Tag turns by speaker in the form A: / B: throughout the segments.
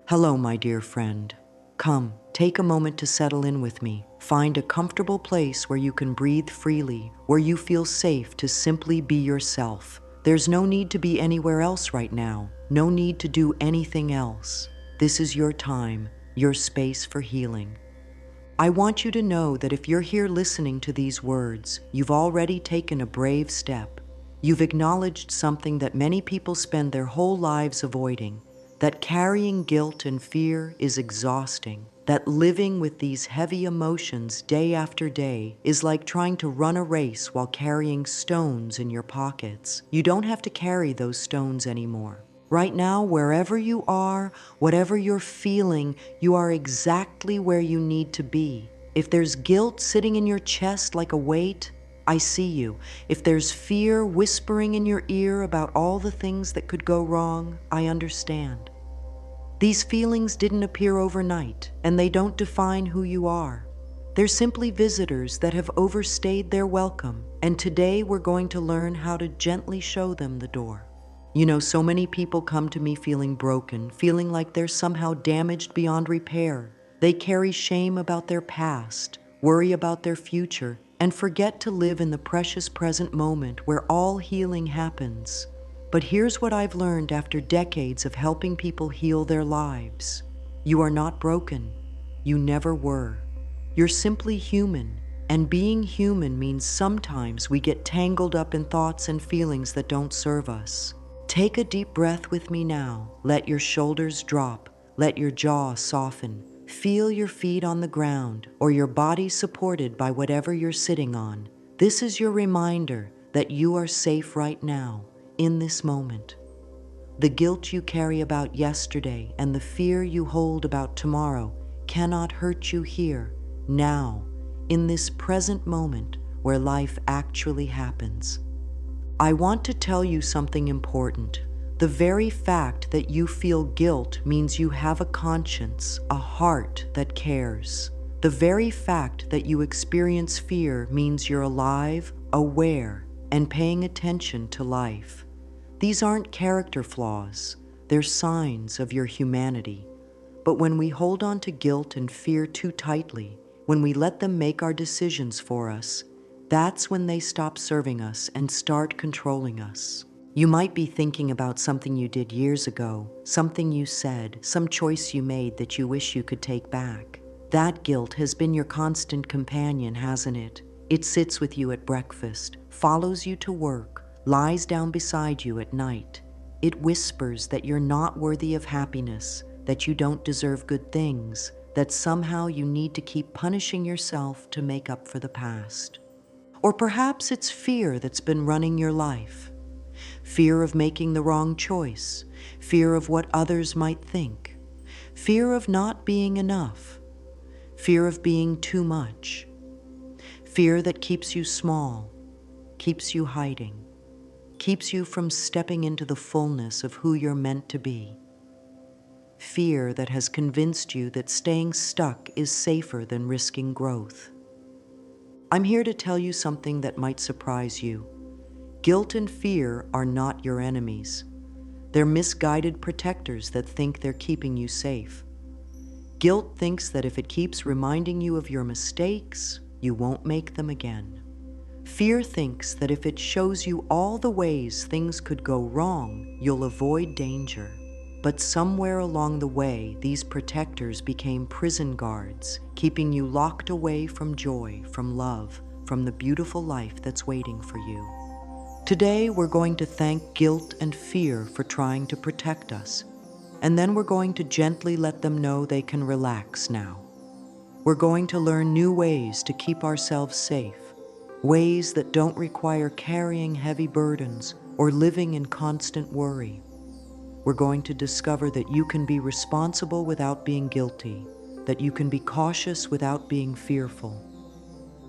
A: Hello, my dear friend. Come, take a moment to settle in with me. Find a comfortable place where you can breathe freely, where you feel safe to simply be yourself. There's no need to be anywhere else right now, no need to do anything else. This is your time, your space for healing. I want you to know that if you're here listening to these words, you've already taken a brave step. You've acknowledged something that many people spend their whole lives avoiding, that carrying guilt and fear is exhausting, that living with these heavy emotions day after day is like trying to run a race while carrying stones in your pockets. You don't have to carry those stones anymore. Right now, wherever you are, whatever you're feeling, you are exactly where you need to be. If there's guilt sitting in your chest like a weight, I see you. If there's fear whispering in your ear about all the things that could go wrong, I understand. These feelings didn't appear overnight, and they don't define who you are. They're simply visitors that have overstayed their welcome, and today we're going to learn how to gently show them the door. So many people come to me feeling broken, feeling like they're somehow damaged beyond repair. They carry shame about their past, worry about their future, and forget to live in the precious present moment where all healing happens. But here's what I've learned after decades of helping people heal their lives. You are not broken. You never were. You're simply human, and being human means sometimes we get tangled up in thoughts and feelings that don't serve us. Take a deep breath with me now. Let your shoulders drop. Let your jaw soften. Feel your feet on the ground or your body supported by whatever you're sitting on. This is your reminder that you are safe right now, in this moment. The guilt you carry about yesterday and the fear you hold about tomorrow cannot hurt you here, now, in this present moment where life actually happens. I want to tell you something important. The very fact that you feel guilt means you have a conscience, a heart that cares. The very fact that you experience fear means you're alive, aware, and paying attention to life. These aren't character flaws, they're signs of your humanity. But when we hold on to guilt and fear too tightly, when we let them make our decisions for us, that's when they stop serving us and start controlling us. You might be thinking about something you did years ago, something you said, some choice you made that you wish you could take back. That guilt has been your constant companion, hasn't it? It sits with you at breakfast, follows you to work, lies down beside you at night. It whispers that you're not worthy of happiness, that you don't deserve good things, that somehow you need to keep punishing yourself to make up for the past. Or perhaps it's fear that's been running your life. Fear of making the wrong choice, fear of what others might think, fear of not being enough, fear of being too much, fear that keeps you small, keeps you hiding, keeps you from stepping into the fullness of who you're meant to be. Fear that has convinced you that staying stuck is safer than risking growth. I'm here to tell you something that might surprise you. Guilt and fear are not your enemies. They're misguided protectors that think they're keeping you safe. Guilt thinks that if it keeps reminding you of your mistakes, you won't make them again. Fear thinks that if it shows you all the ways things could go wrong, you'll avoid danger. But somewhere along the way, these protectors became prison guards, keeping you locked away from joy, from love, from the beautiful life that's waiting for you. Today, we're going to thank guilt and fear for trying to protect us, and then we're going to gently let them know they can relax now. We're going to learn new ways to keep ourselves safe, ways that don't require carrying heavy burdens or living in constant worry. We're going to discover that you can be responsible without being guilty, that you can be cautious without being fearful.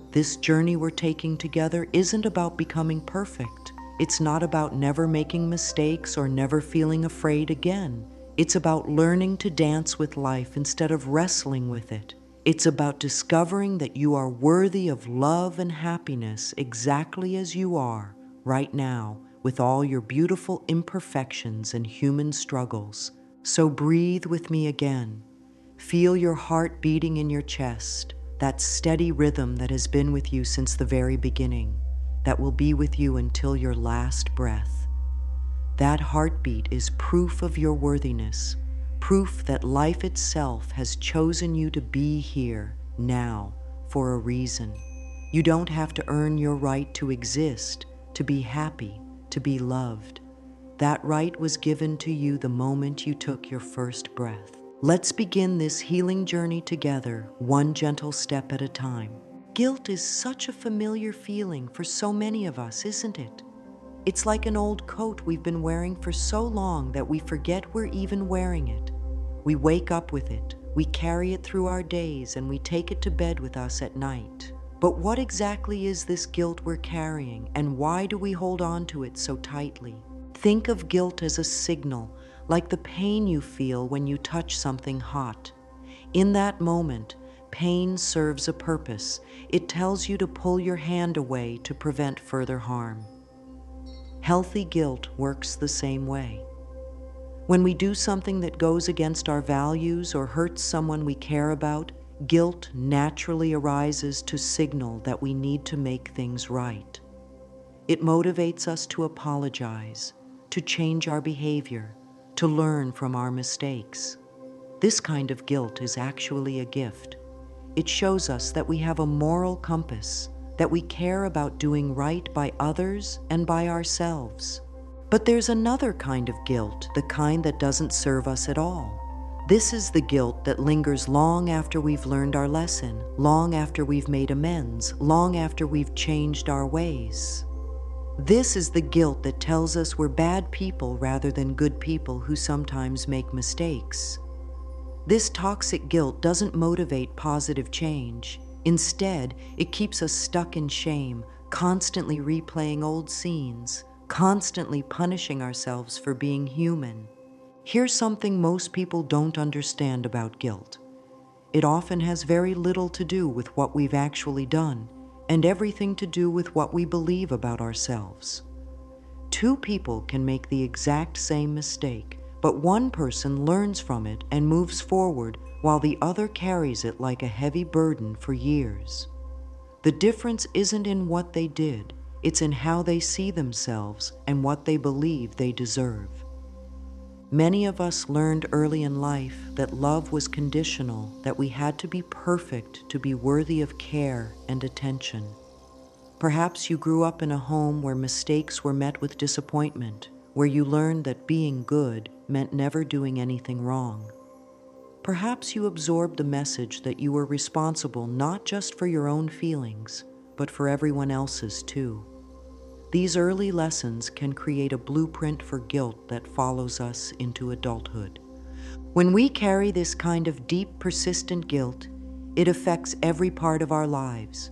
A: This journey we're taking together isn't about becoming perfect. It's not about never making mistakes or never feeling afraid again. It's about learning to dance with life instead of wrestling with it. It's about discovering that you are worthy of love and happiness exactly as you are right now, with all your beautiful imperfections and human struggles. So breathe with me again. Feel your heart beating in your chest, that steady rhythm that has been with you since the very beginning, that will be with you until your last breath. That heartbeat is proof of your worthiness, proof that life itself has chosen you to be here, now, for a reason. You don't have to earn your right to exist, to be happy, to be loved. That right was given to you the moment you took your first breath. Let's begin this healing journey together, one gentle step at a time. Guilt is such a familiar feeling for so many of us, isn't it? It's like an old coat we've been wearing for so long that we forget we're even wearing it. We wake up with it, we carry it through our days, and we take it to bed with us at night. But what exactly is this guilt we're carrying, and why do we hold on to it so tightly? Think of guilt as a signal, like the pain you feel when you touch something hot. In that moment, pain serves a purpose. It tells you to pull your hand away to prevent further harm. Healthy guilt works the same way. When we do something that goes against our values or hurts someone we care about, guilt naturally arises to signal that we need to make things right. It motivates us to apologize, to change our behavior, to learn from our mistakes. This kind of guilt is actually a gift. It shows us that we have a moral compass, that we care about doing right by others and by ourselves. But there's another kind of guilt, the kind that doesn't serve us at all. This is the guilt that lingers long after we've learned our lesson, long after we've made amends, long after we've changed our ways. This is the guilt that tells us we're bad people rather than good people who sometimes make mistakes. This toxic guilt doesn't motivate positive change. Instead, it keeps us stuck in shame, constantly replaying old scenes, constantly punishing ourselves for being human. Here's something most people don't understand about guilt. It often has very little to do with what we've actually done, and everything to do with what we believe about ourselves. Two people can make the exact same mistake, but one person learns from it and moves forward while the other carries it like a heavy burden for years. The difference isn't in what they did, it's in how they see themselves and what they believe they deserve. Many of us learned early in life that love was conditional, that we had to be perfect to be worthy of care and attention. Perhaps you grew up in a home where mistakes were met with disappointment, where you learned that being good meant never doing anything wrong. Perhaps you absorbed the message that you were responsible not just for your own feelings, but for everyone else's too. These early lessons can create a blueprint for guilt that follows us into adulthood. When we carry this kind of deep, persistent guilt, it affects every part of our lives.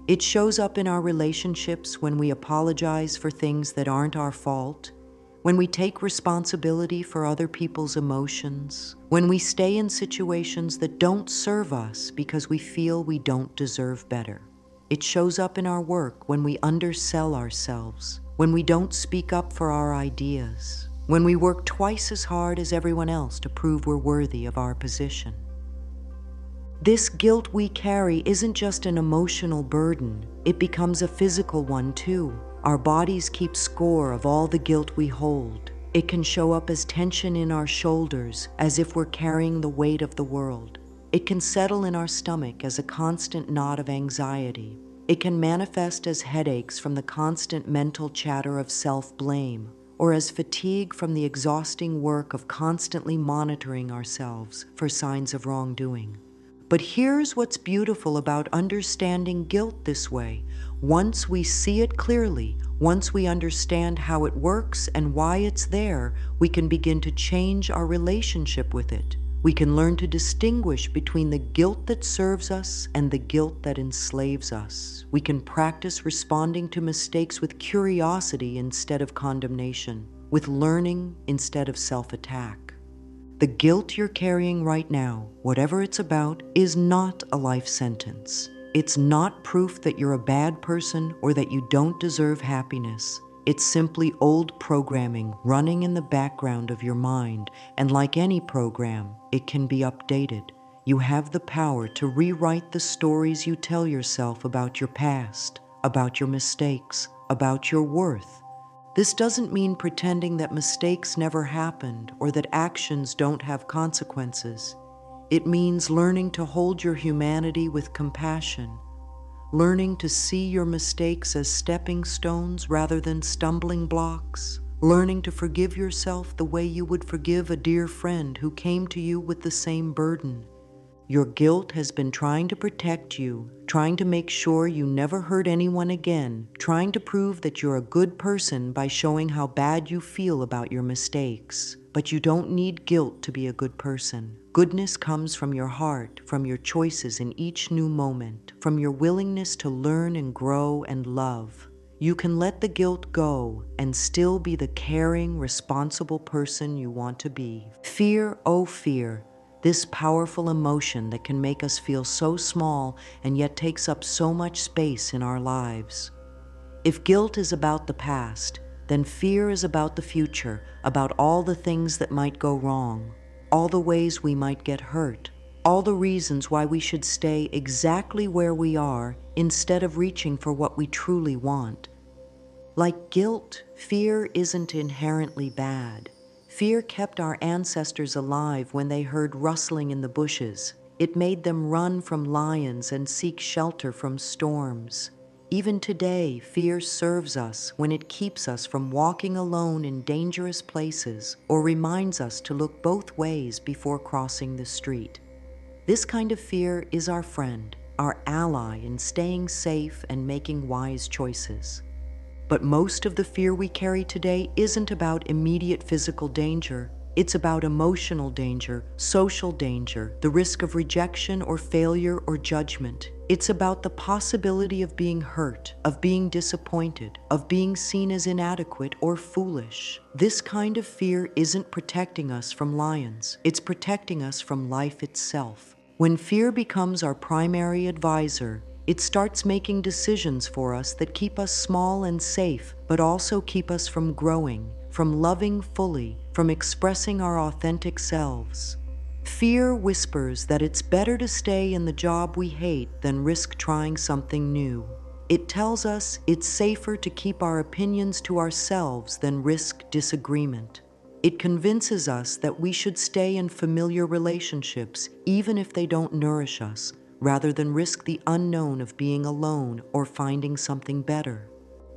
A: It shows up in our relationships when we apologize for things that aren't our fault, when we take responsibility for other people's emotions, when we stay in situations that don't serve us because we feel we don't deserve better. It shows up in our work when we undersell ourselves, when we don't speak up for our ideas, when we work twice as hard as everyone else to prove we're worthy of our position. This guilt we carry isn't just an emotional burden, it becomes a physical one too. Our bodies keep score of all the guilt we hold. It can show up as tension in our shoulders, as if we're carrying the weight of the world. It can settle in our stomach as a constant knot of anxiety. It can manifest as headaches from the constant mental chatter of self-blame, or as fatigue from the exhausting work of constantly monitoring ourselves for signs of wrongdoing. But here's what's beautiful about understanding guilt this way. Once we see it clearly, once we understand how it works and why it's there, we can begin to change our relationship with it. We can learn to distinguish between the guilt that serves us and the guilt that enslaves us. We can practice responding to mistakes with curiosity instead of condemnation, with learning instead of self-attack. The guilt you're carrying right now, whatever it's about, is not a life sentence. It's not proof that you're a bad person or that you don't deserve happiness. It's simply old programming running in the background of your mind, and like any program, it can be updated. You have the power to rewrite the stories you tell yourself about your past, about your mistakes, about your worth. This doesn't mean pretending that mistakes never happened or that actions don't have consequences. It means learning to hold your humanity with compassion, learning to see your mistakes as stepping stones rather than stumbling blocks, learning to forgive yourself the way you would forgive a dear friend who came to you with the same burden. Your guilt has been trying to protect you, trying to make sure you never hurt anyone again, trying to prove that you're a good person by showing how bad you feel about your mistakes. But you don't need guilt to be a good person. Goodness comes from your heart, from your choices in each new moment, from your willingness to learn and grow and love. You can let the guilt go and still be the caring, responsible person you want to be. Fear, oh fear, this powerful emotion that can make us feel so small and yet takes up so much space in our lives. If guilt is about the past, then fear is about the future, about all the things that might go wrong, all the ways we might get hurt, all the reasons why we should stay exactly where we are instead of reaching for what we truly want. Like guilt, fear isn't inherently bad. Fear kept our ancestors alive when they heard rustling in the bushes. It made them run from lions and seek shelter from storms. Even today, fear serves us when it keeps us from walking alone in dangerous places or reminds us to look both ways before crossing the street. This kind of fear is our friend, our ally in staying safe and making wise choices. But most of the fear we carry today isn't about immediate physical danger. It's about emotional danger, social danger, the risk of rejection or failure or judgment. It's about the possibility of being hurt, of being disappointed, of being seen as inadequate or foolish. This kind of fear isn't protecting us from lions. It's protecting us from life itself. When fear becomes our primary advisor, it starts making decisions for us that keep us small and safe, but also keep us from growing, from loving fully, from expressing our authentic selves. Fear whispers that it's better to stay in the job we hate than risk trying something new. It tells us it's safer to keep our opinions to ourselves than risk disagreement. It convinces us that we should stay in familiar relationships, even if they don't nourish us, rather than risk the unknown of being alone or finding something better.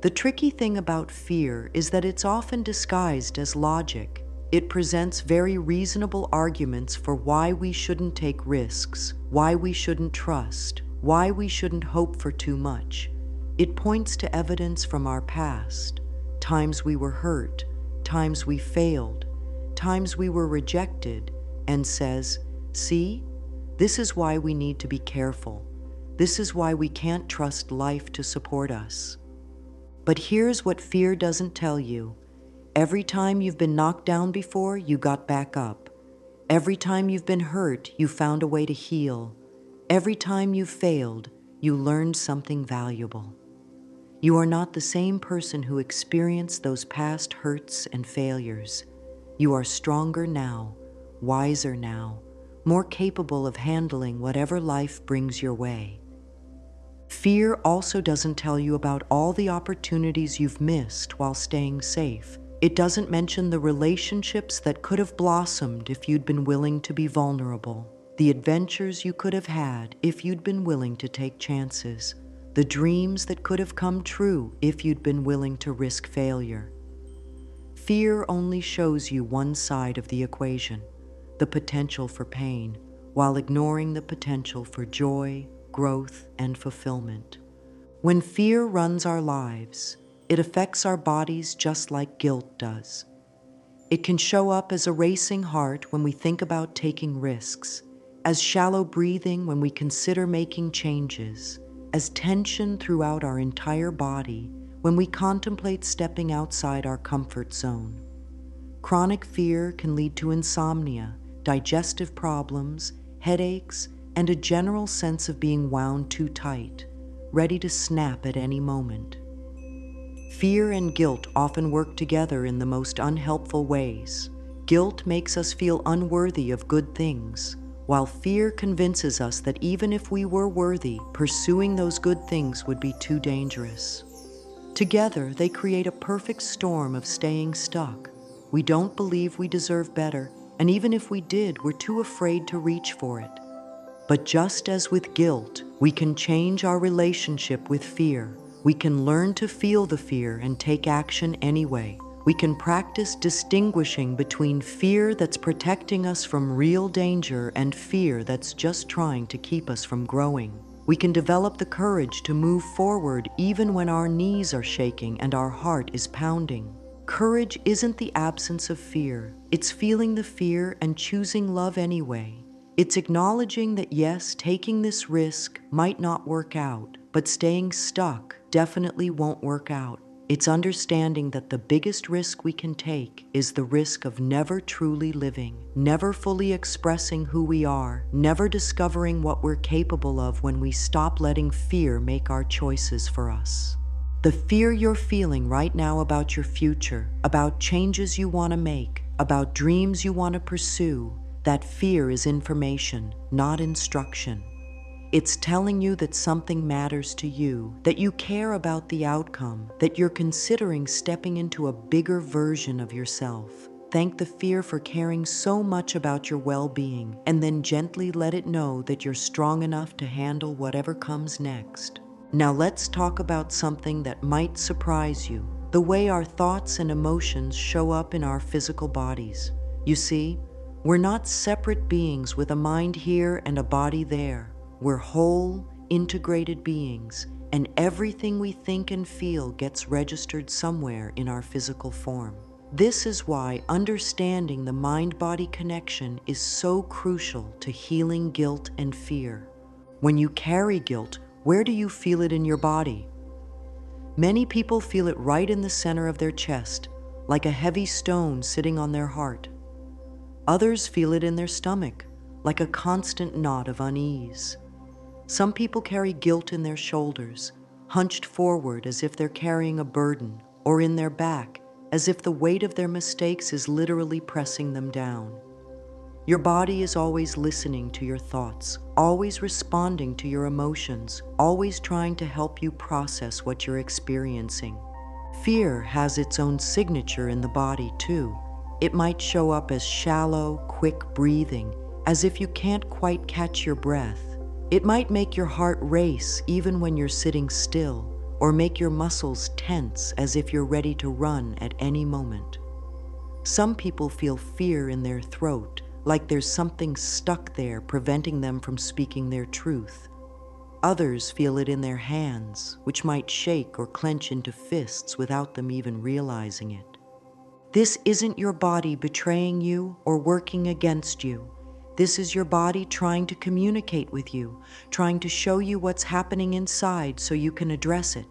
A: The tricky thing about fear is that it's often disguised as logic. It presents very reasonable arguments for why we shouldn't take risks, why we shouldn't trust, why we shouldn't hope for too much. It points to evidence from our past, times we were hurt, times we failed, times we were rejected, and says, see, this is why we need to be careful. This is why we can't trust life to support us. But here's what fear doesn't tell you. Every time you've been knocked down before, you got back up. Every time you've been hurt, you found a way to heal. Every time you've failed, you learned something valuable. You are not the same person who experienced those past hurts and failures. You are stronger now, wiser now, more capable of handling whatever life brings your way. Fear also doesn't tell you about all the opportunities you've missed while staying safe. It doesn't mention the relationships that could have blossomed if you'd been willing to be vulnerable, the adventures you could have had if you'd been willing to take chances, the dreams that could have come true if you'd been willing to risk failure. Fear only shows you one side of the equation, the potential for pain, while ignoring the potential for joy, growth, and fulfillment. When fear runs our lives, it affects our bodies just like guilt does. It can show up as a racing heart when we think about taking risks, as shallow breathing when we consider making changes, as tension throughout our entire body when we contemplate stepping outside our comfort zone. Chronic fear can lead to insomnia, digestive problems, headaches, and a general sense of being wound too tight, ready to snap at any moment. Fear and guilt often work together in the most unhelpful ways. Guilt makes us feel unworthy of good things, while fear convinces us that even if we were worthy, pursuing those good things would be too dangerous. Together, they create a perfect storm of staying stuck. We don't believe we deserve better, and even if we did, we're too afraid to reach for it. But just as with guilt, we can change our relationship with fear. We can learn to feel the fear and take action anyway. We can practice distinguishing between fear that's protecting us from real danger and fear that's just trying to keep us from growing. We can develop the courage to move forward even when our knees are shaking and our heart is pounding. Courage isn't the absence of fear. It's feeling the fear and choosing love anyway. It's acknowledging that yes, taking this risk might not work out, but staying stuck definitely won't work out. It's understanding that the biggest risk we can take is the risk of never truly living, never fully expressing who we are, never discovering what we're capable of when we stop letting fear make our choices for us. The fear you're feeling right now about your future, about changes you want to make, about dreams you want to pursue, that fear is information, not instruction. It's telling you that something matters to you, that you care about the outcome, that you're considering stepping into a bigger version of yourself. Thank the fear for caring so much about your well-being, and then gently let it know that you're strong enough to handle whatever comes next. Now let's talk about something that might surprise you, the way our thoughts and emotions show up in our physical bodies. You see, we're not separate beings with a mind here and a body there. We're whole, integrated beings, and everything we think and feel gets registered somewhere in our physical form. This is why understanding the mind-body connection is so crucial to healing guilt and fear. When you carry guilt, where do you feel it in your body? Many people feel it right in the center of their chest, like a heavy stone sitting on their heart. Others feel it in their stomach, like a constant knot of unease. Some people carry guilt in their shoulders, hunched forward as if they're carrying a burden, or in their back, as if the weight of their mistakes is literally pressing them down. Your body is always listening to your thoughts, always responding to your emotions, always trying to help you process what you're experiencing. Fear has its own signature in the body, too. It might show up as shallow, quick breathing, as if you can't quite catch your breath. It might make your heart race even when you're sitting still, or make your muscles tense as if you're ready to run at any moment. Some people feel fear in their throat, like there's something stuck there preventing them from speaking their truth. Others feel it in their hands, which might shake or clench into fists without them even realizing it. This isn't your body betraying you or working against you. This is your body trying to communicate with you, trying to show you what's happening inside so you can address it.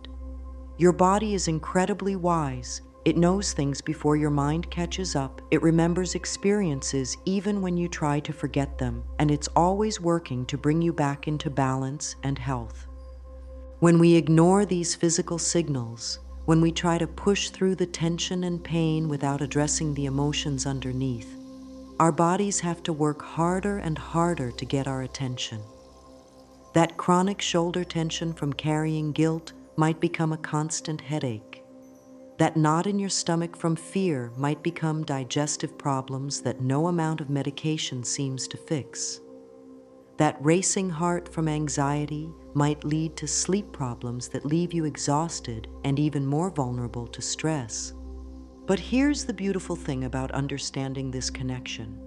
A: Your body is incredibly wise. It knows things before your mind catches up. It remembers experiences even when you try to forget them, and it's always working to bring you back into balance and health. When we ignore these physical signals, when we try to push through the tension and pain without addressing the emotions underneath, our bodies have to work harder and harder to get our attention. That chronic shoulder tension from carrying guilt might become a constant headache. That knot in your stomach from fear might become digestive problems that no amount of medication seems to fix. That racing heart from anxiety might lead to sleep problems that leave you exhausted and even more vulnerable to stress. But here's the beautiful thing about understanding this connection.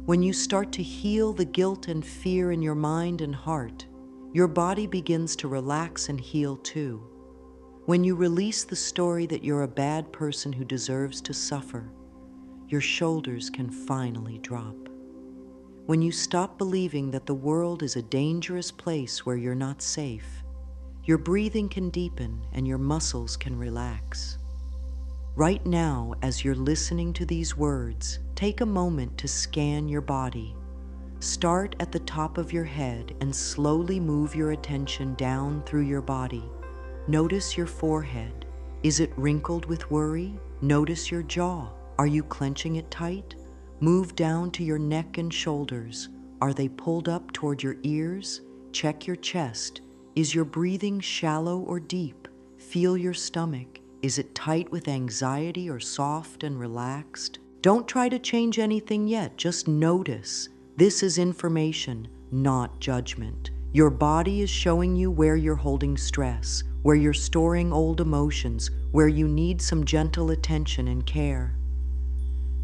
A: When you start to heal the guilt and fear in your mind and heart, your body begins to relax and heal too. When you release the story that you're a bad person who deserves to suffer, your shoulders can finally drop. When you stop believing that the world is a dangerous place where you're not safe, your breathing can deepen and your muscles can relax. Right now, as you're listening to these words, take a moment to scan your body. Start at the top of your head and slowly move your attention down through your body. Notice your forehead, Is it wrinkled with worry? Notice your jaw. Are you clenching it tight? Move down to your neck and shoulders. Are they pulled up toward your ears? Check your chest. Is your breathing shallow or deep? Feel your stomach. Is it tight with anxiety or soft and relaxed? Don't try to change anything yet, just notice. This is information, not judgment. Your body is showing you where you're holding stress, where you're storing old emotions, where you need some gentle attention and care.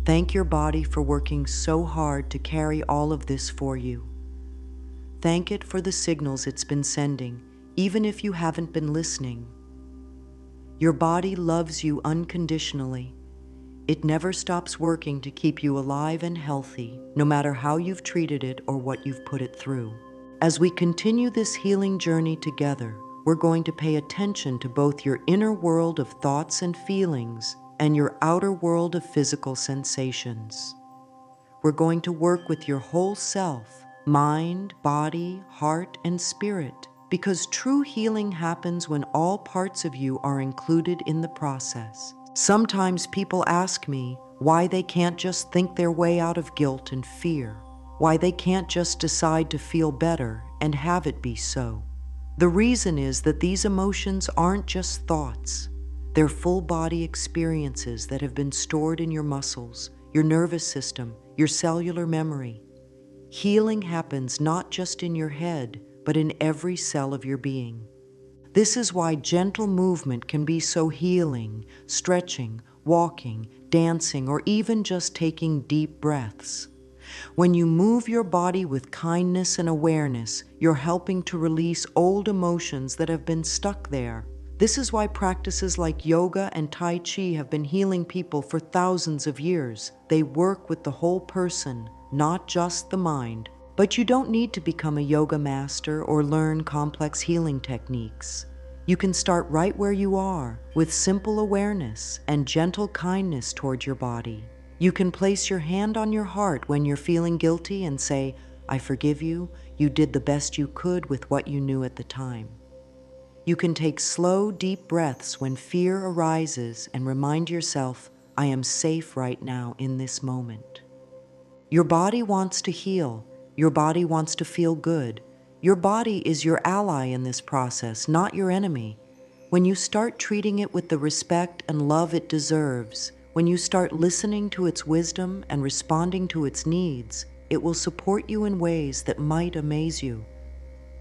A: Thank your body for working so hard to carry all of this for you. Thank it for the signals it's been sending, even if you haven't been listening. Your body loves you unconditionally. It never stops working to keep you alive and healthy, no matter how you've treated it or what you've put it through. As we continue this healing journey together, we're going to pay attention to both your inner world of thoughts and feelings and your outer world of physical sensations. We're going to work with your whole self, mind, body, heart, and spirit, because true healing happens when all parts of you are included in the process. Sometimes people ask me why they can't just think their way out of guilt and fear, why they can't just decide to feel better and have it be so. The reason is that these emotions aren't just thoughts. They're full-body experiences that have been stored in your muscles, your nervous system, your cellular memory. Healing happens not just in your head, but in every cell of your being. This is why gentle movement can be so healing, stretching, walking, dancing, or even just taking deep breaths. When you move your body with kindness and awareness, you're helping to release old emotions that have been stuck there. This is why practices like yoga and Tai Chi have been healing people for thousands of years. They work with the whole person, not just the mind. But you don't need to become a yoga master or learn complex healing techniques. You can start right where you are, with simple awareness and gentle kindness toward your body. You can place your hand on your heart when you're feeling guilty and say, "I forgive you. You did the best you could with what you knew at the time." You can take slow, deep breaths when fear arises and remind yourself, "I am safe right now in this moment." Your body wants to heal. Your body wants to feel good. Your body is your ally in this process, not your enemy. When you start treating it with the respect and love it deserves, when you start listening to its wisdom and responding to its needs, it will support you in ways that might amaze you.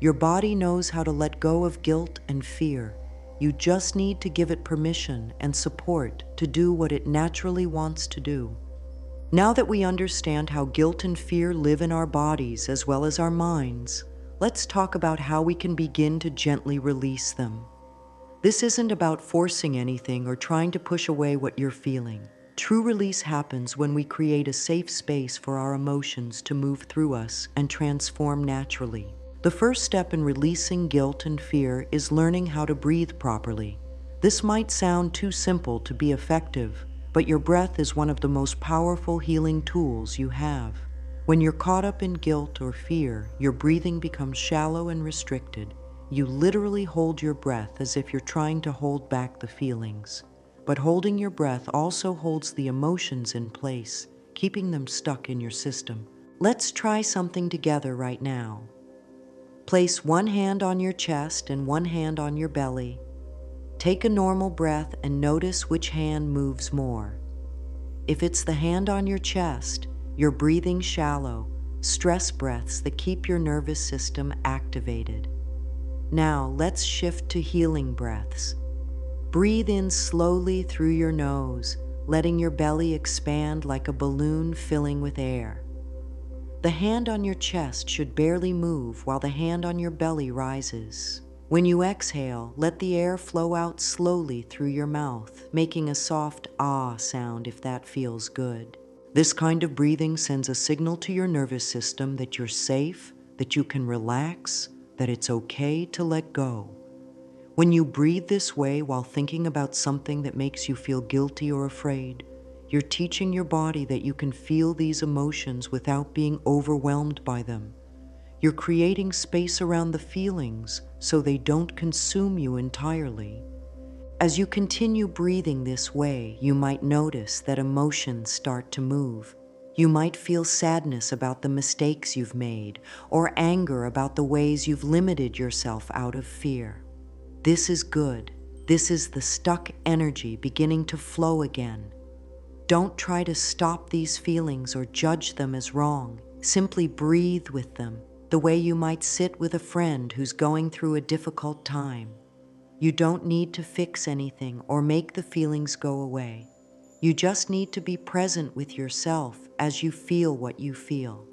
A: Your body knows how to let go of guilt and fear. You just need to give it permission and support to do what it naturally wants to do. Now that we understand how guilt and fear live in our bodies as well as our minds, let's talk about how we can begin to gently release them. This isn't about forcing anything or trying to push away what you're feeling. True release happens when we create a safe space for our emotions to move through us and transform naturally. The first step in releasing guilt and fear is learning how to breathe properly. This might sound too simple to be effective, but your breath is one of the most powerful healing tools you have. When you're caught up in guilt or fear, your breathing becomes shallow and restricted. You literally hold your breath as if you're trying to hold back the feelings. But holding your breath also holds the emotions in place, keeping them stuck in your system. Let's try something together right now. Place one hand on your chest and one hand on your belly. Take a normal breath and notice which hand moves more. If it's the hand on your chest, you're breathing shallow, stress breaths that keep your nervous system activated. Now let's shift to healing breaths. Breathe in slowly through your nose, letting your belly expand like a balloon filling with air. The hand on your chest should barely move while the hand on your belly rises. When you exhale, let the air flow out slowly through your mouth, making a soft ah sound if that feels good. This kind of breathing sends a signal to your nervous system that you're safe, that you can relax, that it's okay to let go. When you breathe this way while thinking about something that makes you feel guilty or afraid, you're teaching your body that you can feel these emotions without being overwhelmed by them. You're creating space around the feelings so they don't consume you entirely. As you continue breathing this way, you might notice that emotions start to move. You might feel sadness about the mistakes you've made, or anger about the ways you've limited yourself out of fear. This is good. This is the stuck energy beginning to flow again. Don't try to stop these feelings or judge them as wrong. Simply breathe with them, the way you might sit with a friend who's going through a difficult time. You don't need to fix anything or make the feelings go away. You just need to be present with yourself as you feel what you feel.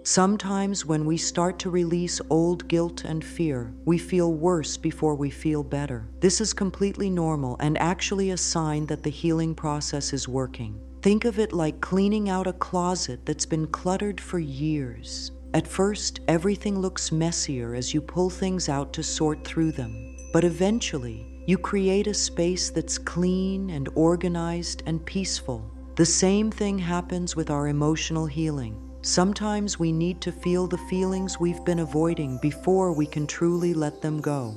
A: Sometimes when we start to release old guilt and fear, we feel worse before we feel better. This is completely normal and actually a sign that the healing process is working. Think of it like cleaning out a closet that's been cluttered for years. At first, everything looks messier as you pull things out to sort through them. But eventually, you create a space that's clean and organized and peaceful. The same thing happens with our emotional healing. Sometimes we need to feel the feelings we've been avoiding before we can truly let them go.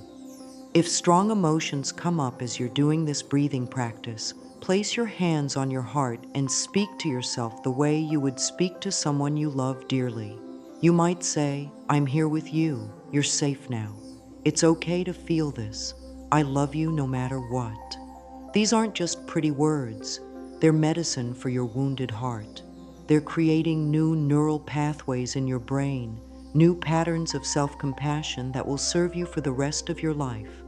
A: If strong emotions come up as you're doing this breathing practice, place your hands on your heart and speak to yourself the way you would speak to someone you love dearly. You might say, "I'm here with you. You're safe now. It's okay to feel this. I love you no matter what." These aren't just pretty words. They're medicine for your wounded heart. They're creating new neural pathways in your brain, new patterns of self-compassion that will serve you for the rest of your life.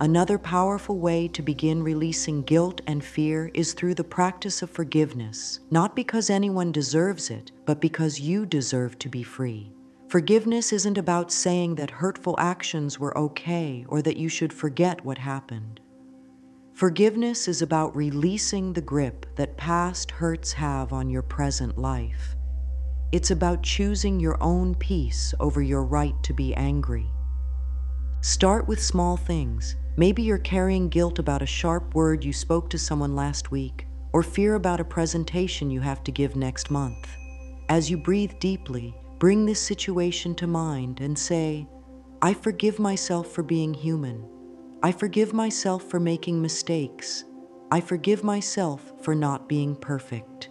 A: Another powerful way to begin releasing guilt and fear is through the practice of forgiveness, not because anyone deserves it, but because you deserve to be free. Forgiveness isn't about saying that hurtful actions were okay or that you should forget what happened. Forgiveness is about releasing the grip that past hurts have on your present life. It's about choosing your own peace over your right to be angry. Start with small things. Maybe you're carrying guilt about a sharp word you spoke to someone last week, or fear about a presentation you have to give next month. As you breathe deeply, bring this situation to mind and say, "I forgive myself for being human. I forgive myself for making mistakes. I forgive myself for not being perfect."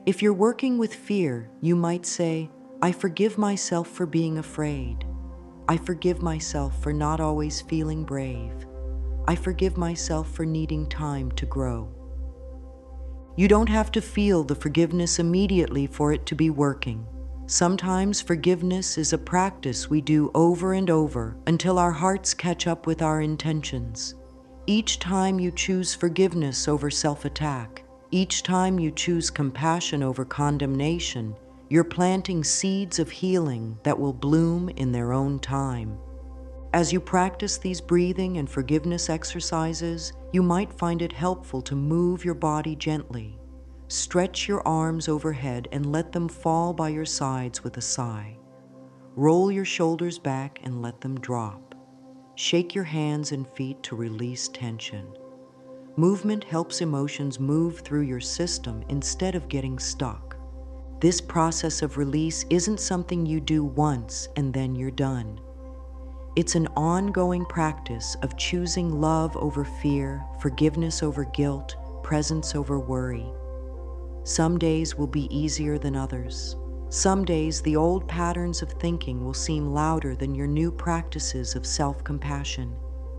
A: If you're working with fear, you might say, "I forgive myself for being afraid. I forgive myself for not always feeling brave. I forgive myself for needing time to grow." You don't have to feel the forgiveness immediately for it to be working. Sometimes forgiveness is a practice we do over and over until our hearts catch up with our intentions. Each time you choose forgiveness over self-attack, each time you choose compassion over condemnation, you're planting seeds of healing that will bloom in their own time. As you practice these breathing and forgiveness exercises, you might find it helpful to move your body gently. Stretch your arms overhead and let them fall by your sides with a sigh. Roll your shoulders back and let them drop. Shake your hands and feet to release tension. Movement helps emotions move through your system instead of getting stuck. This process of release isn't something you do once and then you're done. It's an ongoing practice of choosing love over fear, forgiveness over guilt, presence over worry. Some days will be easier than others. Some days the old patterns of thinking will seem louder than your new practices of self-compassion.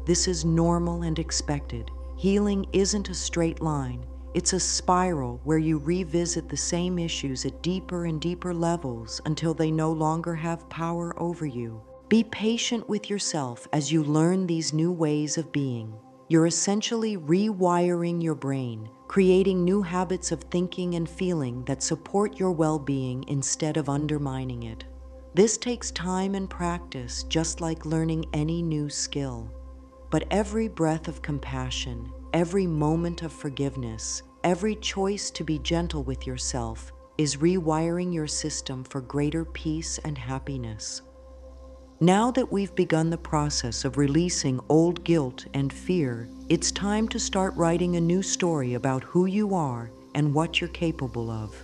A: This is normal and expected. Healing isn't a straight line. It's a spiral where you revisit the same issues at deeper and deeper levels until they no longer have power over you. Be patient with yourself as you learn these new ways of being. You're essentially rewiring your brain, creating new habits of thinking and feeling that support your well-being instead of undermining it. This takes time and practice, just like learning any new skill. But every breath of compassion, every moment of forgiveness, every choice to be gentle with yourself is rewiring your system for greater peace and happiness. Now that we've begun the process of releasing old guilt and fear, it's time to start writing a new story about who you are and what you're capable of.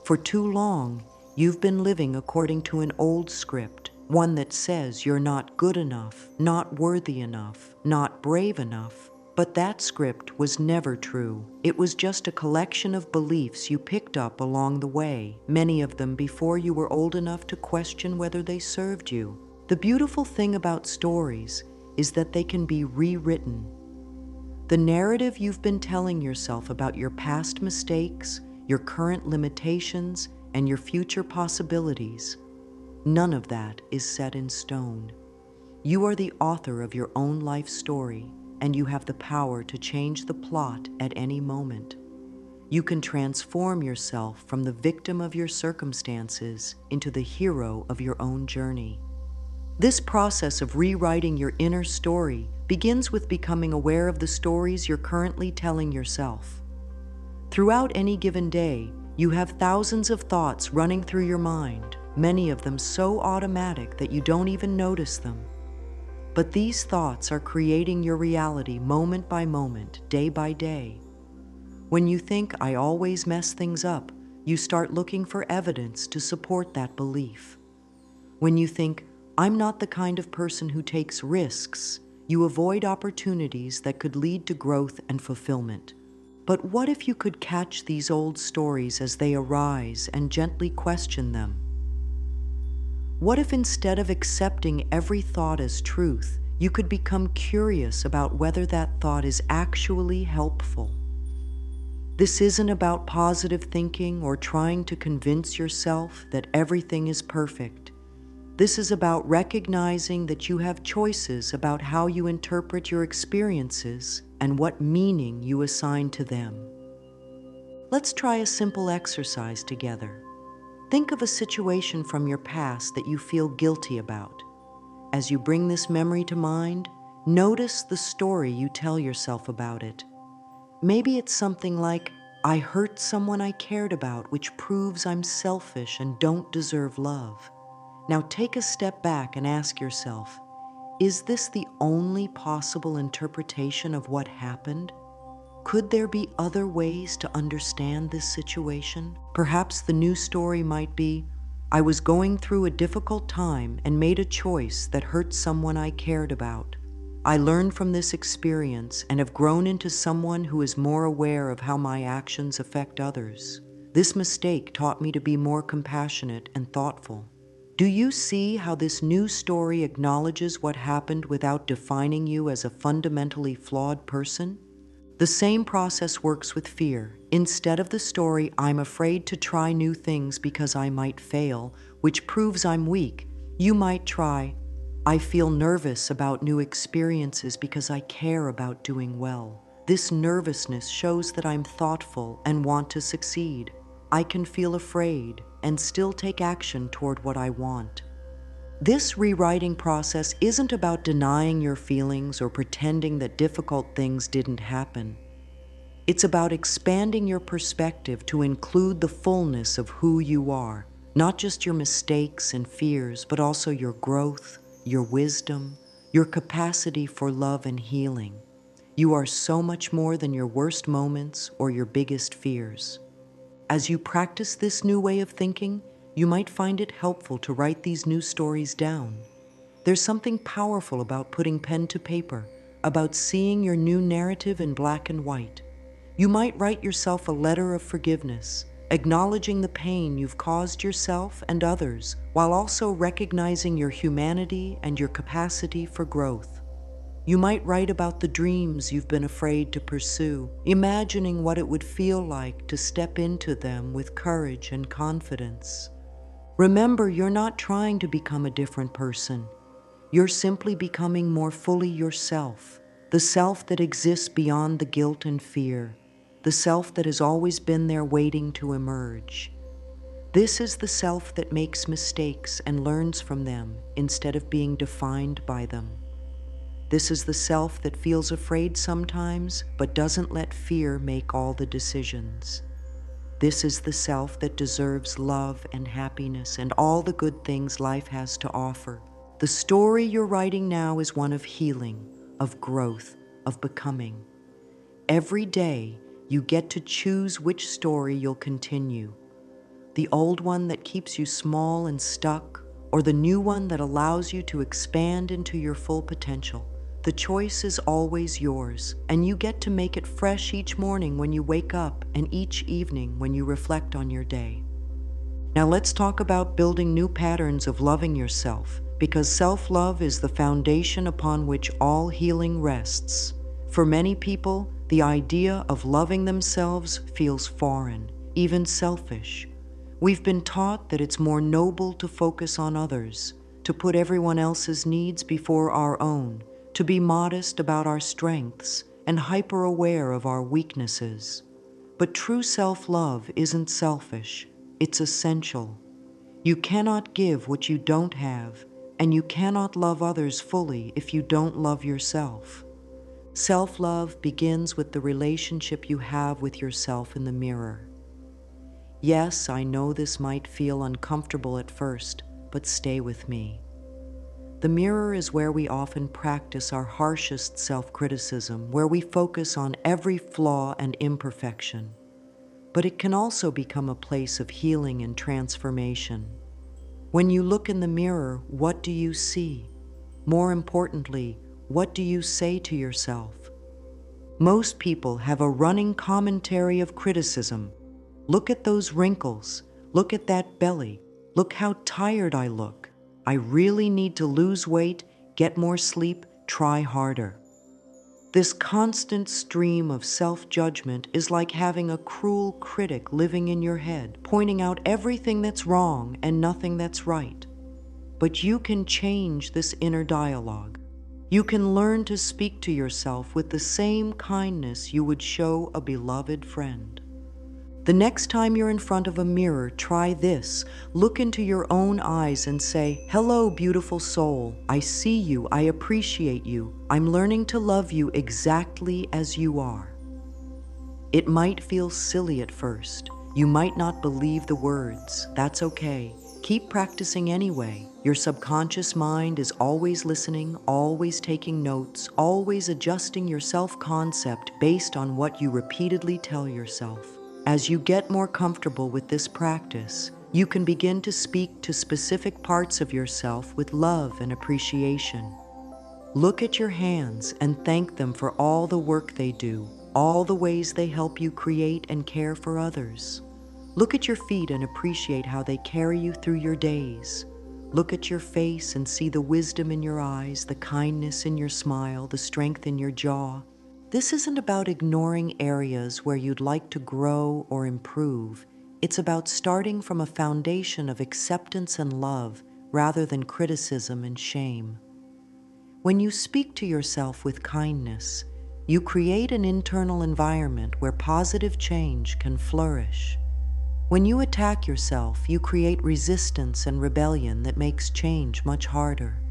A: For too long, you've been living according to an old script, One that says you're not good enough, not worthy enough, not brave enough. But that script was never true. It was just a collection of beliefs you picked up along the way, many of them before you were old enough to question whether they served you. The beautiful thing about stories is that they can be rewritten. The narrative you've been telling yourself about your past mistakes, your current limitations, and your future possibilities, none of that is set in stone. You are the author of your own life story, and you have the power to change the plot at any moment. You can transform yourself from the victim of your circumstances into the hero of your own journey. This process of rewriting your inner story begins with becoming aware of the stories you're currently telling yourself. Throughout any given day, you have thousands of thoughts running through your mind, many of them so automatic that you don't even notice them. But these thoughts are creating your reality moment by moment, day by day. When you think, "I always mess things up," you start looking for evidence to support that belief. When you think, "I'm not the kind of person who takes risks," you avoid opportunities that could lead to growth and fulfillment. But what if you could catch these old stories as they arise and gently question them? What if instead of accepting every thought as truth, you could become curious about whether that thought is actually helpful? This isn't about positive thinking or trying to convince yourself that everything is perfect. This is about recognizing that you have choices about how you interpret your experiences and what meaning you assign to them. Let's try a simple exercise together. Think of a situation from your past that you feel guilty about. As you bring this memory to mind, notice the story you tell yourself about it. Maybe it's something like, "I hurt someone I cared about, which proves I'm selfish and don't deserve love." Now take a step back and ask yourself, is this the only possible interpretation of what happened? Could there be other ways to understand this situation? Perhaps the new story might be, "I was going through a difficult time and made a choice that hurt someone I cared about. I learned from this experience and have grown into someone who is more aware of how my actions affect others. This mistake taught me to be more compassionate and thoughtful." Do you see how this new story acknowledges what happened without defining you as a fundamentally flawed person? The same process works with fear. Instead of the story, "I'm afraid to try new things because I might fail," which proves I'm weak, you might try, "I feel nervous about new experiences because I care about doing well. This nervousness shows that I'm thoughtful and want to succeed. I can feel afraid and still take action toward what I want." This rewriting process isn't about denying your feelings or pretending that difficult things didn't happen. It's about expanding your perspective to include the fullness of who you are, not just your mistakes and fears, but also your growth, your wisdom, your capacity for love and healing. You are so much more than your worst moments or your biggest fears. As you practice this new way of thinking, you might find it helpful to write these new stories down. There's something powerful about putting pen to paper, about seeing your new narrative in black and white. You might write yourself a letter of forgiveness, acknowledging the pain you've caused yourself and others, while also recognizing your humanity and your capacity for growth. You might write about the dreams you've been afraid to pursue, imagining what it would feel like to step into them with courage and confidence. Remember, you're not trying to become a different person. You're simply becoming more fully yourself, the self that exists beyond the guilt and fear, the self that has always been there waiting to emerge. This is the self that makes mistakes and learns from them instead of being defined by them. This is the self that feels afraid sometimes, but doesn't let fear make all the decisions. This is the self that deserves love and happiness and all the good things life has to offer. The story you're writing now is one of healing, of growth, of becoming. Every day, you get to choose which story you'll continue. The old one that keeps you small and stuck, or the new one that allows you to expand into your full potential. The choice is always yours, and you get to make it fresh each morning when you wake up and each evening when you reflect on your day. Now let's talk about building new patterns of loving yourself, because self-love is the foundation upon which all healing rests. For many people, the idea of loving themselves feels foreign, even selfish. We've been taught that it's more noble to focus on others, to put everyone else's needs before our own, to be modest about our strengths and hyper-aware of our weaknesses. But true self-love isn't selfish, it's essential. You cannot give what you don't have, and you cannot love others fully if you don't love yourself. Self-love begins with the relationship you have with yourself in the mirror. Yes, I know this might feel uncomfortable at first, but stay with me. The mirror is where we often practice our harshest self-criticism, where we focus on every flaw and imperfection. But it can also become a place of healing and transformation. When you look in the mirror, what do you see? More importantly, what do you say to yourself? Most people have a running commentary of criticism. Look at those wrinkles. Look at that belly. Look how tired I look. I really need to lose weight, get more sleep, try harder. This constant stream of self-judgment is like having a cruel critic living in your head, pointing out everything that's wrong and nothing that's right. But you can change this inner dialogue. You can learn to speak to yourself with the same kindness you would show a beloved friend. The next time you're in front of a mirror, try this. Look into your own eyes and say, "Hello, beautiful soul. I see you. I appreciate you. I'm learning to love you exactly as you are." It might feel silly at first. You might not believe the words. That's okay. Keep practicing anyway. Your subconscious mind is always listening, always taking notes, always adjusting your self-concept based on what you repeatedly tell yourself. As you get more comfortable with this practice, you can begin to speak to specific parts of yourself with love and appreciation. Look at your hands and thank them for all the work they do, all the ways they help you create and care for others. Look at your feet and appreciate how they carry you through your days. Look at your face and see the wisdom in your eyes, the kindness in your smile, the strength in your jaw. This isn't about ignoring areas where you'd like to grow or improve. It's about starting from a foundation of acceptance and love rather than criticism and shame. When you speak to yourself with kindness, you create an internal environment where positive change can flourish. When you attack yourself, you create resistance and rebellion that makes change much harder.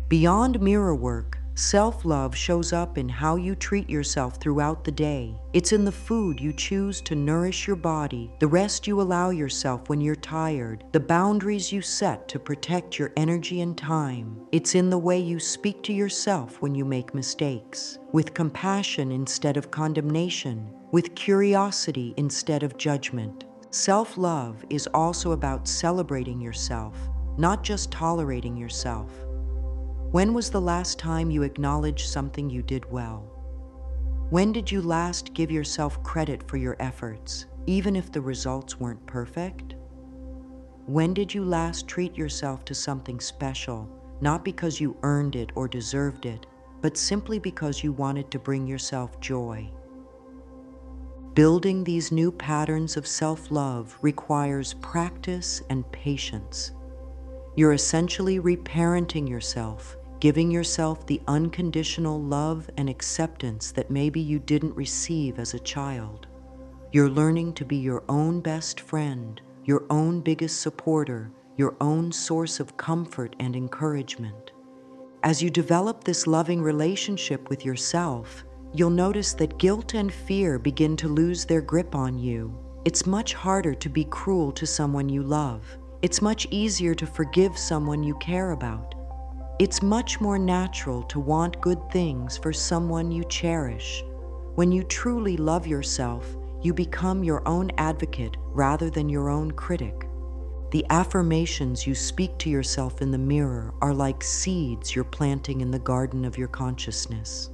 A: Beyond mirror work, self-love shows up in how you treat yourself throughout the day. It's in the food you choose to nourish your body, the rest you allow yourself when you're tired, the boundaries you set to protect your energy and time. It's in the way you speak to yourself when you make mistakes, with compassion instead of condemnation, with curiosity instead of judgment. Self-love is also about celebrating yourself, not just tolerating yourself. When was the last time you acknowledged something you did well? When did you last give yourself credit for your efforts, even if the results weren't perfect? When did you last treat yourself to something special, not because you earned it or deserved it, but simply because you wanted to bring yourself joy? Building these new patterns of self-love requires practice and patience. You're essentially reparenting yourself, giving yourself the unconditional love and acceptance that maybe you didn't receive as a child. You're learning to be your own best friend, your own biggest supporter, your own source of comfort and encouragement. As you develop this loving relationship with yourself, you'll notice that guilt and fear begin to lose their grip on you. It's much harder to be cruel to someone you love. It's much easier to forgive someone you care about. It's much more natural to want good things for someone you cherish. When you truly love yourself, you become your own advocate rather than your own critic. The affirmations you speak to yourself in the mirror are like seeds you're planting in the garden of your consciousness.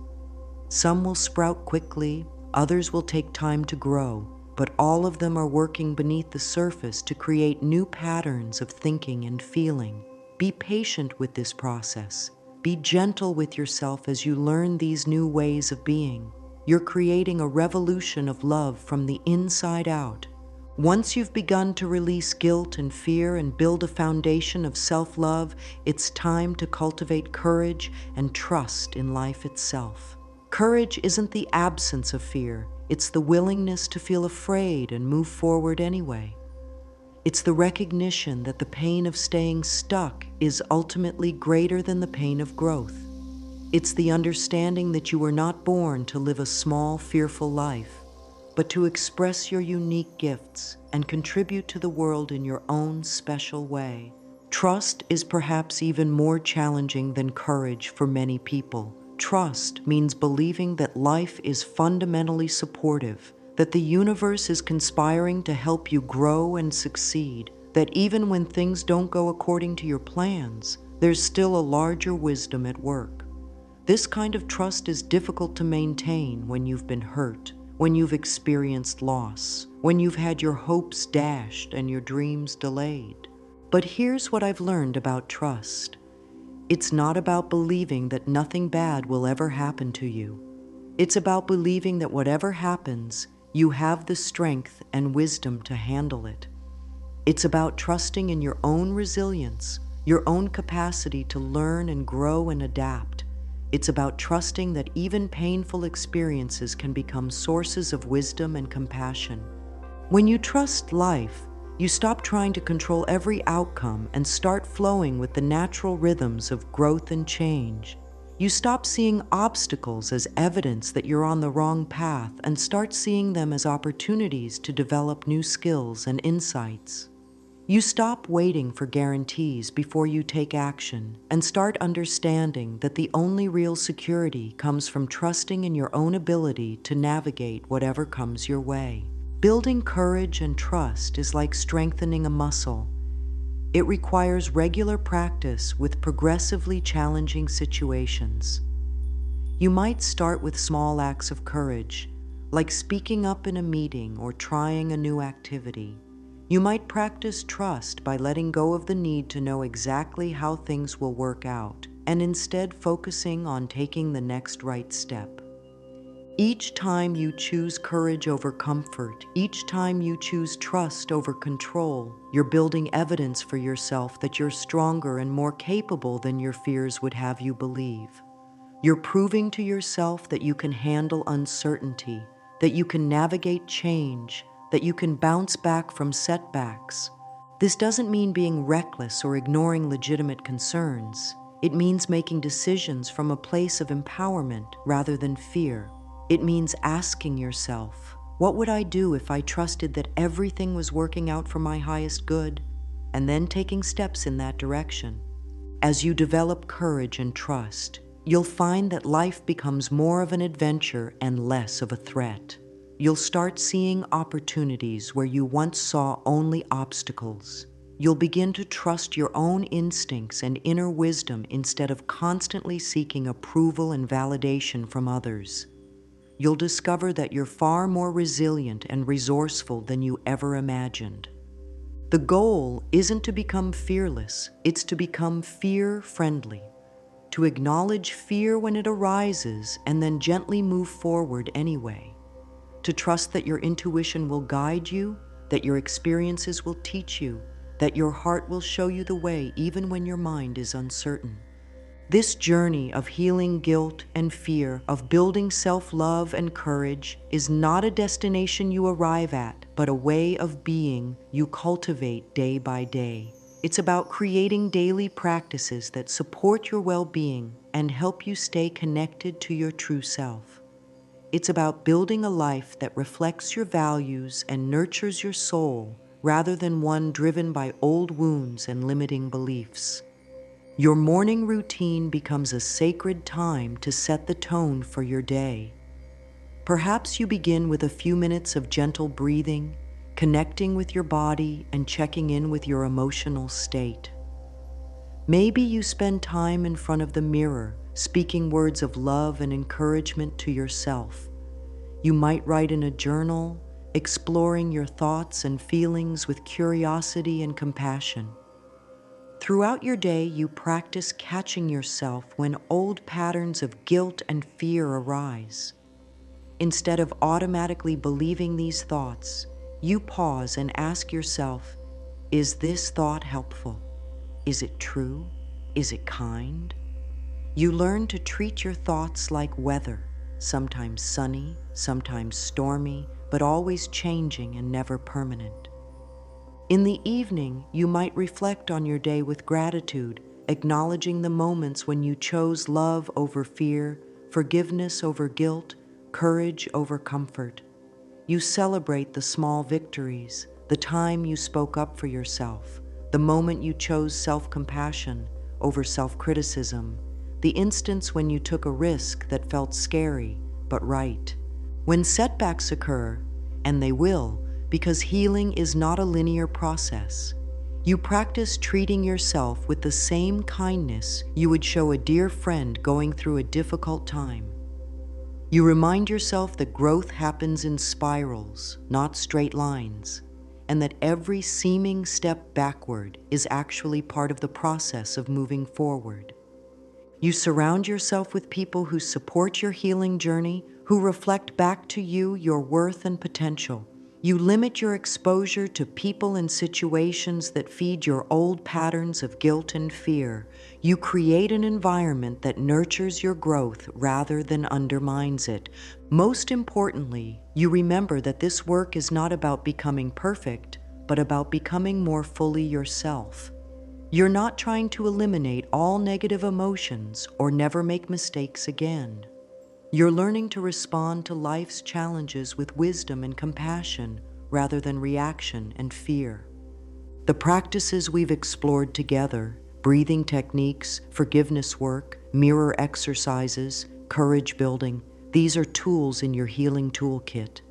A: Some will sprout quickly, others will take time to grow, but all of them are working beneath the surface to create new patterns of thinking and feeling. Be patient with this process. Be gentle with yourself as you learn these new ways of being. You're creating a revolution of love from the inside out. Once you've begun to release guilt and fear and build a foundation of self-love, it's time to cultivate courage and trust in life itself. Courage isn't the absence of fear, it's the willingness to feel afraid and move forward anyway. It's the recognition that the pain of staying stuck is ultimately greater than the pain of growth. It's the understanding that you were not born to live a small, fearful life, but to express your unique gifts and contribute to the world in your own special way. Trust is perhaps even more challenging than courage for many people. Trust means believing that life is fundamentally supportive, that the universe is conspiring to help you grow and succeed, that even when things don't go according to your plans, there's still a larger wisdom at work. This kind of trust is difficult to maintain when you've been hurt, when you've experienced loss, when you've had your hopes dashed and your dreams delayed. But here's what I've learned about trust. It's not about believing that nothing bad will ever happen to you. It's about believing that whatever happens, you have the strength and wisdom to handle it. It's about trusting in your own resilience, your own capacity to learn and grow and adapt. It's about trusting that even painful experiences can become sources of wisdom and compassion. When you trust life, you stop trying to control every outcome and start flowing with the natural rhythms of growth and change. You stop seeing obstacles as evidence that you're on the wrong path and start seeing them as opportunities to develop new skills and insights. You stop waiting for guarantees before you take action and start understanding that the only real security comes from trusting in your own ability to navigate whatever comes your way. Building courage and trust is like strengthening a muscle. It requires regular practice with progressively challenging situations. You might start with small acts of courage, like speaking up in a meeting or trying a new activity. You might practice trust by letting go of the need to know exactly how things will work out, and instead focusing on taking the next right step. Each time you choose courage over comfort, each time you choose trust over control, you're building evidence for yourself that you're stronger and more capable than your fears would have you believe. You're proving to yourself that you can handle uncertainty, that you can navigate change, that you can bounce back from setbacks. This doesn't mean being reckless or ignoring legitimate concerns. It means making decisions from a place of empowerment rather than fear. It means asking yourself, what would I do if I trusted that everything was working out for my highest good? And then taking steps in that direction. As you develop courage and trust, you'll find that life becomes more of an adventure and less of a threat. You'll start seeing opportunities where you once saw only obstacles. You'll begin to trust your own instincts and inner wisdom instead of constantly seeking approval and validation from others. You'll discover that you're far more resilient and resourceful than you ever imagined. The goal isn't to become fearless, it's to become fear-friendly, to acknowledge fear when it arises and then gently move forward anyway, to trust that your intuition will guide you, that your experiences will teach you, that your heart will show you the way even when your mind is uncertain. This journey of healing guilt and fear, of building self-love and courage, is not a destination you arrive at, but a way of being you cultivate day by day. It's about creating daily practices that support your well-being and help you stay connected to your true self. It's about building a life that reflects your values and nurtures your soul, rather than one driven by old wounds and limiting beliefs. Your morning routine becomes a sacred time to set the tone for your day. Perhaps you begin with a few minutes of gentle breathing, connecting with your body and checking in with your emotional state. Maybe you spend time in front of the mirror, speaking words of love and encouragement to yourself. You might write in a journal, exploring your thoughts and feelings with curiosity and compassion. Throughout your day, you practice catching yourself when old patterns of guilt and fear arise. Instead of automatically believing these thoughts, you pause and ask yourself, is this thought helpful? Is it true? Is it kind? You learn to treat your thoughts like weather, sometimes sunny, sometimes stormy, but always changing and never permanent. In the evening, you might reflect on your day with gratitude, acknowledging the moments when you chose love over fear, forgiveness over guilt, courage over comfort. You celebrate the small victories, the time you spoke up for yourself, the moment you chose self-compassion over self-criticism, the instance when you took a risk that felt scary but right. When setbacks occur, and they will, because healing is not a linear process, you practice treating yourself with the same kindness you would show a dear friend going through a difficult time. You remind yourself that growth happens in spirals, not straight lines, and that every seeming step backward is actually part of the process of moving forward. You surround yourself with people who support your healing journey, who reflect back to you your worth and potential. You limit your exposure to people and situations that feed your old patterns of guilt and fear. You create an environment that nurtures your growth rather than undermines it. Most importantly, you remember that this work is not about becoming perfect, but about becoming more fully yourself. You're not trying to eliminate all negative emotions or never make mistakes again. You're learning to respond to life's challenges with wisdom and compassion rather than reaction and fear. The practices we've explored together, breathing techniques, forgiveness work, mirror exercises, courage building, these are tools in your healing toolkit.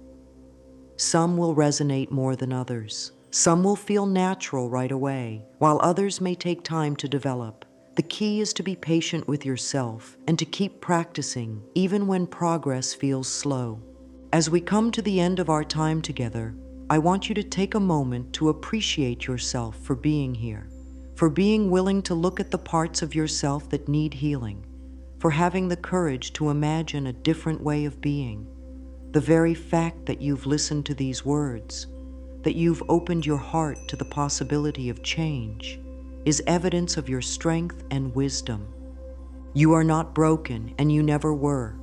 A: Some will resonate more than others. Some will feel natural right away, while others may take time to develop. The key is to be patient with yourself and to keep practicing, even when progress feels slow. As we come to the end of our time together, I want you to take a moment to appreciate yourself for being here, for being willing to look at the parts of yourself that need healing, for having the courage to imagine a different way of being. The very fact that you've listened to these words, that you've opened your heart to the possibility of change, is evidence of your strength and wisdom. You are not broken, and you never were.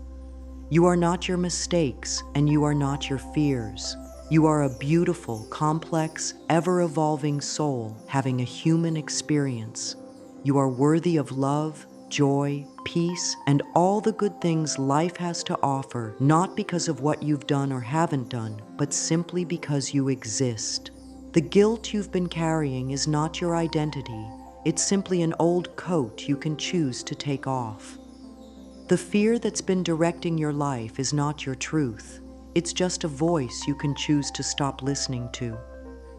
A: You are not your mistakes, and you are not your fears. You are a beautiful, complex, ever-evolving soul having a human experience. You are worthy of love, joy, peace, and all the good things life has to offer, not because of what you've done or haven't done, but simply because you exist. The guilt you've been carrying is not your identity. It's simply an old coat you can choose to take off. The fear that's been directing your life is not your truth. It's just a voice you can choose to stop listening to.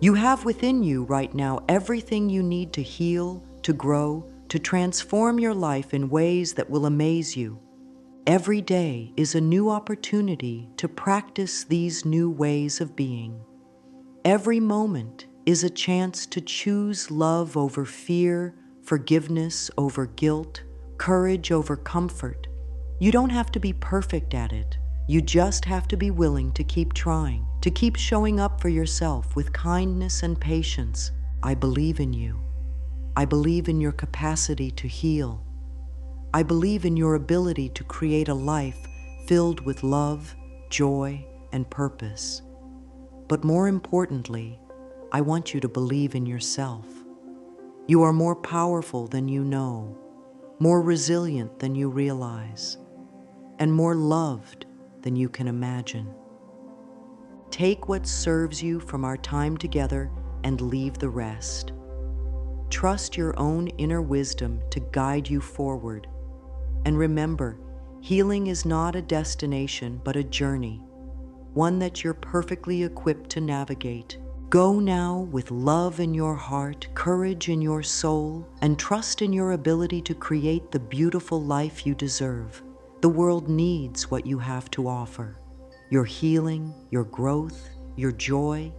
A: You have within you right now everything you need to heal, to grow, to transform your life in ways that will amaze you. Every day is a new opportunity to practice these new ways of being. Every moment is a chance to choose love over fear, forgiveness over guilt, courage over comfort. You don't have to be perfect at it. You just have to be willing to keep trying, to keep showing up for yourself with kindness and patience. I believe in you. I believe in your capacity to heal. I believe in your ability to create a life filled with love, joy, and purpose. But more importantly, I want you to believe in yourself. You are more powerful than you know, more resilient than you realize, and more loved than you can imagine. Take what serves you from our time together and leave the rest. Trust your own inner wisdom to guide you forward. And remember, healing is not a destination but a journey, one that you're perfectly equipped to navigate. Go now with love in your heart, courage in your soul, and trust in your ability to create the beautiful life you deserve. The world needs what you have to offer. Your healing, your growth, your joy.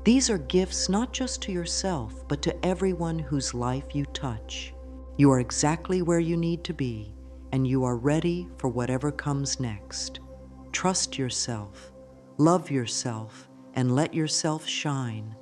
A: These are gifts not just to yourself, but to everyone whose life you touch. You are exactly where you need to be, and you are ready for whatever comes next. Trust yourself, love yourself, and let yourself shine.